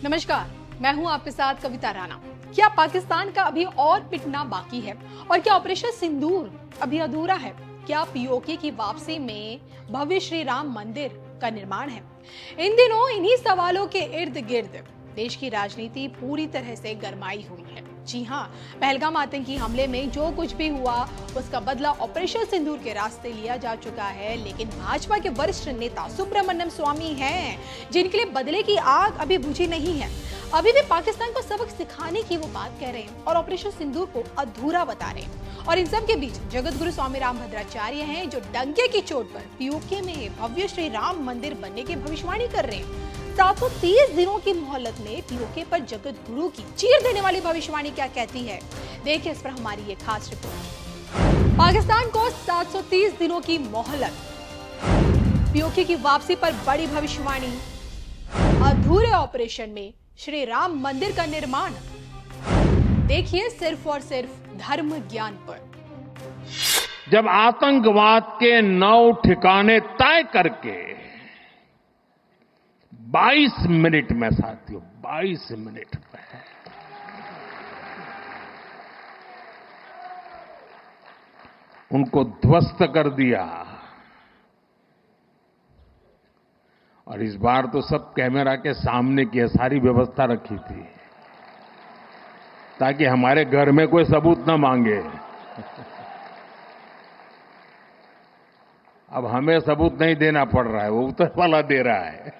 नमस्कार, मैं हूं आपके साथ कविता राणा। क्या पाकिस्तान का अभी और पिटना बाकी है और क्या ऑपरेशन सिंदूर अभी अधूरा है? क्या पीओके की वापसी में भव्य श्री राम मंदिर का निर्माण है? इन दिनों इन्हीं सवालों के इर्द गिर्द देश की राजनीति पूरी तरह से गरमाई हुई है। जी हाँ, पहलगाम आतंकी हमले में जो कुछ भी हुआ उसका बदला ऑपरेशन सिंदूर के रास्ते लिया जा चुका है, लेकिन भाजपा के वरिष्ठ नेता सुब्रमण्यम स्वामी हैं जिनके लिए बदले की आग अभी बुझी नहीं है। अभी भी पाकिस्तान को सबक सिखाने की वो बात कह रहे हैं और ऑपरेशन सिंदूर को अधूरा बता रहे हैं। और इन सब के बीच जगत गुरु स्वामी राम भद्राचार्य हैं जो डंके की चोट पर पीओके में भव्य श्री राम मंदिर बनने की भविष्यवाणी कर रहे हैं। 730 दिनों की मोहलत में पीओके पर जगत गुरु की चीर देने वाली भविष्यवाणी क्या कहती है, देखिए इस पर हमारी ये खास रिपोर्ट। पाकिस्तान को 730 दिनों की मोहलत, पीओके की वापसी पर बड़ी भविष्यवाणी, अधूरे ऑपरेशन में श्री राम मंदिर का निर्माण। देखिए सिर्फ और सिर्फ धर्म ज्ञान पर। जब आतंकवाद के 9 ठिकाने तय करके 22 मिनट में साथियों 22 मिनट में उनको ध्वस्त कर दिया। और इस बार तो सब कैमरा के सामने की सारी व्यवस्था रखी थी ताकि हमारे घर में कोई सबूत न मांगे। अब हमें सबूत नहीं देना पड़ रहा है, वो ऊपर वाला दे रहा है।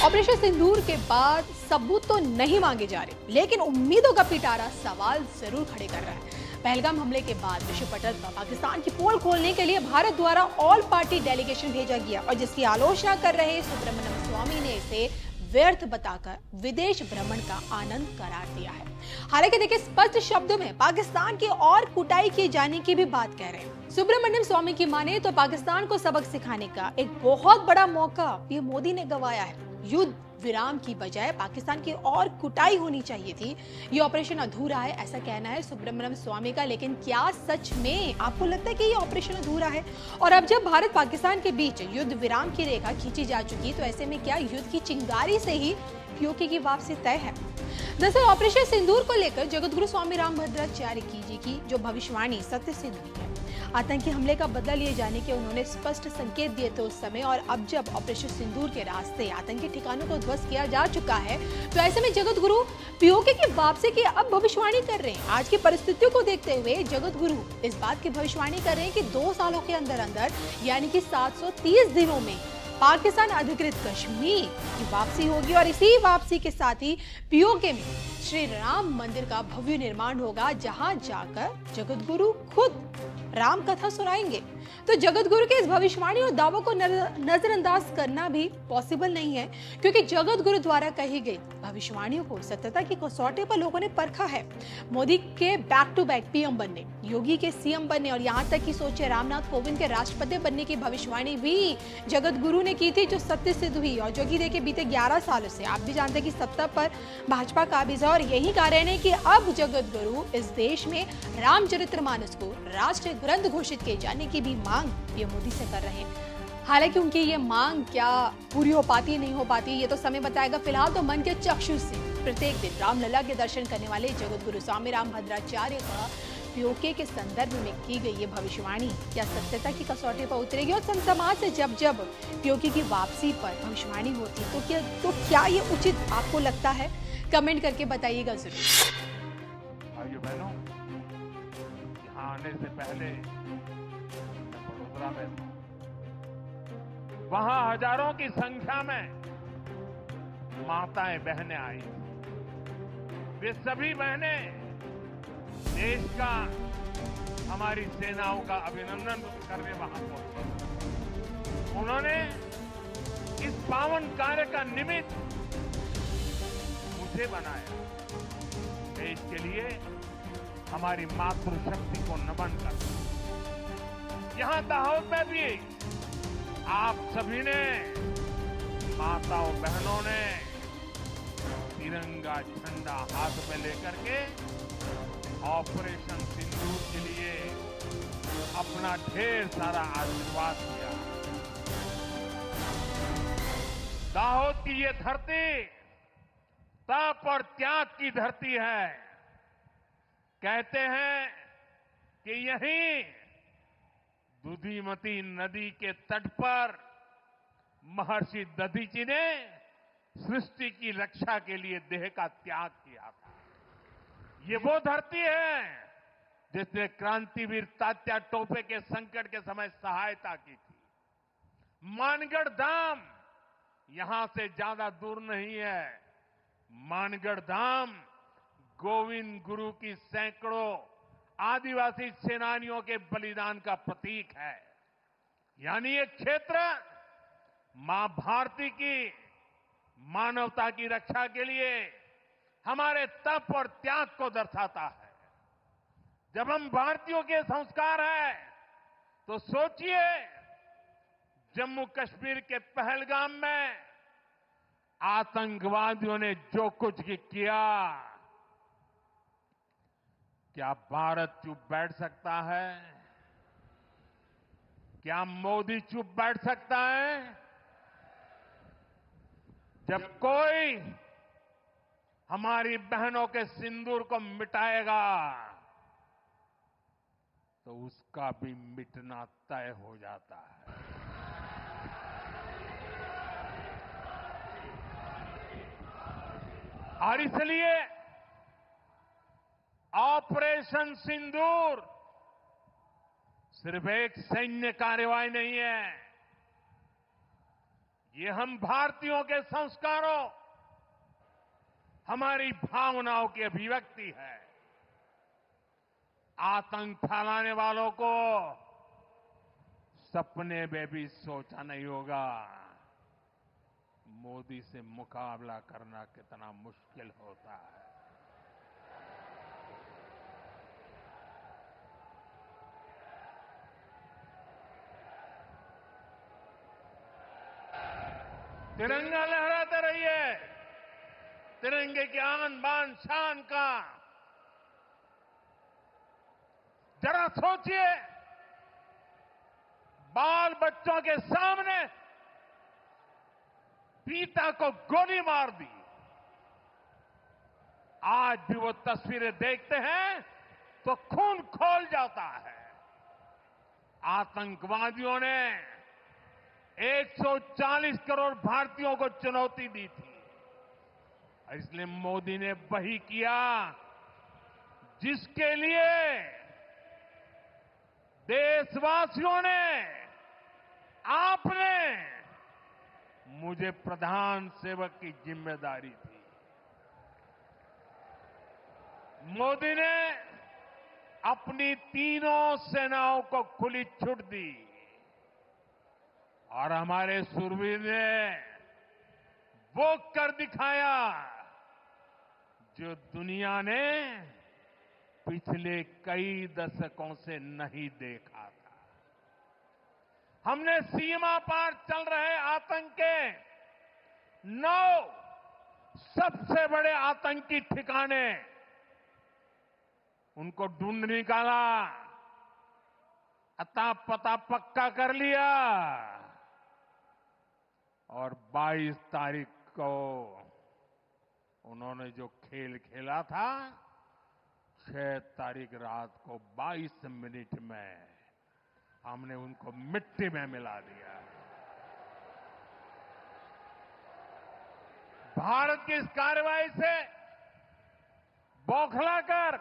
ऑपरेशन सिंदूर के बाद सबूत तो नहीं मांगे जा रहे, लेकिन उम्मीदों का पिटारा सवाल जरूर खड़े कर रहा है। पहलगाम हमले के बाद विश्व पटल पर पाकिस्तान की पोल खोलने के लिए भारत द्वारा ऑल पार्टी डेलीगेशन भेजा गया और जिसकी आलोचना कर रहे सुब्रमण्यम स्वामी ने इसे व्यर्थ बताकर विदेश भ्रमण का आनंद करार दिया है। हालांकि देखिए स्पष्ट शब्दों में पाकिस्तान की और कुटाई किए जाने की भी बात कह रहे हैं। सुब्रमण्यम स्वामी की माने तो पाकिस्तान को सबक सिखाने का एक बहुत बड़ा मौका पीएम मोदी ने गंवाया है। युद्ध विराम की बजाय पाकिस्तान की और कुटाई होनी चाहिए थी। ये ऑपरेशन अधूरा है ऐसा कहना है सुब्रमण्यम स्वामी का, लेकिन क्या सच में आपको लगता है कि ये ऑपरेशन अधूरा है? और अब जब भारत पाकिस्तान के बीच युद्ध विराम की रेखा खींची जा चुकी, तो ऐसे में क्या युद्ध की चिंगारी से ही पीओके की वापसी तय है? दरअसल ऑपरेशन सिंदूर को लेकर जगत गुरु स्वामी राम भद्राचार्य जी की जो भविष्यवाणी सत्य सिद्ध हुई है। आतंकी हमले का बदला लिए जाने के उन्होंने स्पष्ट संकेत दिए थे उस समय, और अब जब ऑपरेशन सिंदूर के रास्ते आतंकी ठिकानों को ध्वस्त किया जा चुका है, तो ऐसे में जगत गुरु पीओके की वापसी की अब भविष्यवाणी कर रहे हैं। आज की परिस्थितियों को देखते हुए जगत गुरु इस बात की भविष्यवाणी कर रहे हैं कि 2 सालों के अंदर अंदर यानी कि 730 दिनों में पाकिस्तान अधिकृत कश्मीर की वापसी होगी और इसी वापसी के साथ ही पीओके में श्री राम मंदिर का भव्य निर्माण होगा, जहां जाकर जगत गुरु खुद राम कथा सुनाएंगे। तो जगत गुरु के इस भविष्यवाणी और दावों को नजरअंदाज करना भी पॉसिबल नहीं है, क्योंकि जगत गुरु द्वारा कही गई भविष्यवाणियों को सत्यता की कसौटी पर लोगों ने परखा है। मोदी के बैक टू बैक पीएम बनने, योगी के सीएम बनने और यहाँ तक कि सोचे रामनाथ कोविंद के राष्ट्रपति बनने की भविष्यवाणी भी जगत गुरु ने की थी, जो सत्य सिद्ध हुई। और जो कि देखिए बीते 11 सालों से आप भी जानते हैं कि सत्ता पर भाजपा काबिज है और यही कारण है कि अब जगत गुरु इस देश में रामचरितमानस को राष्ट्रीय ग्रंथ घोषित किए जाने की भी मांग पीएम मोदी से कर रहे हैं। हालांकि उनकी ये मांग क्या पूरी हो पाती नहीं हो पाती ये तो समय बताएगा। फिलहाल तो मन के चक्षु से प्रत्येक दिन रामलला के दर्शन करने वाले जगत गुरु स्वामी राम भद्राचार्य का पीओके के संदर्भ में की गई ये भविष्यवाणी क्या सत्यता की कसौटी पर उतरेगी? और समाज से जब जब पीओके की वापसी पर भविष्यवाणी होती तो क्या ये उचित आपको लगता है? कमेंट करके बताइएगा जरूर। भाइयों बहनों, यहाँ आने से पहले वडोदरा में वहां हजारों की संख्या में माताएं बहनें आई। वे सभी बहनें देश का, हमारी सेनाओं का अभिनंदन करने वहां पहुंचे। उन्होंने इस पावन कार्य का निमित्त मुझे बनाया। देश के लिए हमारी मातृशक्ति को नमन करता। यहां दाहोद में भी आप सभी ने, माताओं बहनों ने तिरंगा झंडा हाथ में लेकर के ऑपरेशन सिंदूर के लिए अपना ढेर सारा आशीर्वाद दिया। दाहोद की ये धरती तप और त्याग की धरती है। कहते हैं कि यहीं दुधिमती नदी के तट पर महर्षि दधीचि ने सृष्टि की रक्षा के लिए देह का त्याग किया था। ये वो धरती है जिसने क्रांतिवीर तात्या टोपे के संकट के समय सहायता की थी। मानगढ़ धाम यहां से ज्यादा दूर नहीं है। मानगढ़ धाम गोविंद गुरु की सैकड़ों आदिवासी सेनानियों के बलिदान का प्रतीक है। यानी ये क्षेत्र मां भारती की मानवता की रक्षा के लिए हमारे तप और त्याग को दर्शाता है। जब हम भारतीयों के संस्कार हैं तो सोचिए, जम्मू कश्मीर के पहलगाम में आतंकवादियों ने जो कुछ किया, क्या भारत चुप बैठ सकता है? क्या मोदी चुप बैठ सकता है? जब कोई हमारी बहनों के सिंदूर को मिटाएगा तो उसका भी मिटना तय हो जाता है। और इसलिए ऑपरेशन सिंदूर सिर्फ एक सैन्य कार्रवाई नहीं है। ये हम भारतीयों के संस्कारों, हमारी भावनाओं की अभिव्यक्ति है। आतंक फैलाने वालों को सपने में भी सोचा नहीं होगा मोदी से मुकाबला करना कितना मुश्किल होता है। तिरंगा लहराते रहिए। तिरंगे की आन बान शान का जरा सोचिए, बाल बच्चों के सामने पिता को गोली मार दी। आज भी वो तस्वीरें देखते हैं तो खून खौल जाता है। आतंकवादियों ने 140 करोड़ भारतीयों को चुनौती दी थी। इसलिए मोदी ने वही किया जिसके लिए देशवासियों ने, आपने मुझे प्रधान सेवक की जिम्मेदारी दी। मोदी ने अपनी तीनों सेनाओं को खुली छूट दी और हमारे शूरवीर ने वो कर दिखाया जो दुनिया ने पिछले कई दशकों से नहीं देखा था। हमने सीमा पार चल रहे आतंक के 9 सबसे बड़े आतंकी ठिकाने उनको ढूंढ निकाला, अता पता पक्का कर लिया और 22 तारीख को उन्होंने जो खेल खेला था, 6 तारीख रात को 22 मिनट में हमने उनको मिट्टी में मिला दिया। भारत की इस कार्रवाई से बौखलाकर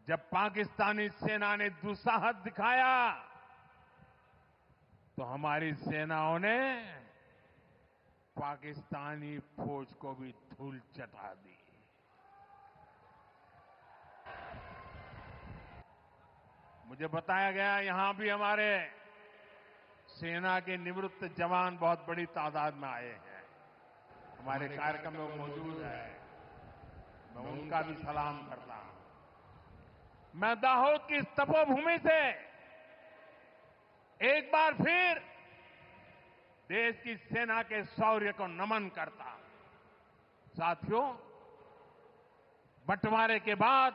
जब पाकिस्तानी सेना ने दुस्साहस दिखाया तो हमारी सेनाओं ने पाकिस्तानी फौज को भी धूल चटा दी। मुझे बताया गया यहां भी हमारे सेना के निवृत्त जवान बहुत बड़ी तादाद में आए हैं। हमारे कार्यक्रम में मौजूद है, मैं उनका भी सलाम करता हूं। मैं दाहोद की इस तपोभूमि से एक बार फिर देश की सेना के शौर्य को नमन करता हूं। साथियों, बंटवारे के बाद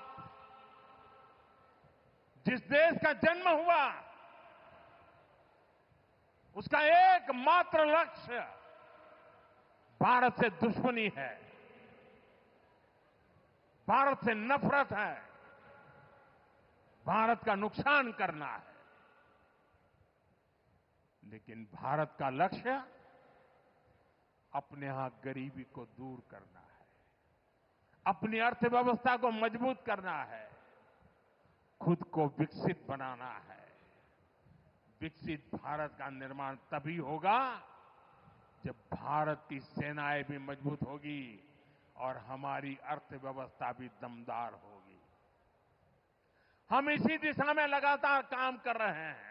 जिस देश का जन्म हुआ उसका एकमात्र लक्ष्य भारत से दुश्मनी है, भारत से नफरत है, भारत का नुकसान करना है। लेकिन भारत का लक्ष्य अपने यहां गरीबी को दूर करना है, अपनी अर्थव्यवस्था को मजबूत करना है, खुद को विकसित बनाना है। विकसित भारत का निर्माण तभी होगा जब भारत की सेनाएं भी मजबूत होगी और हमारी अर्थव्यवस्था भी दमदार होगी। हम इसी दिशा में लगातार काम कर रहे हैं।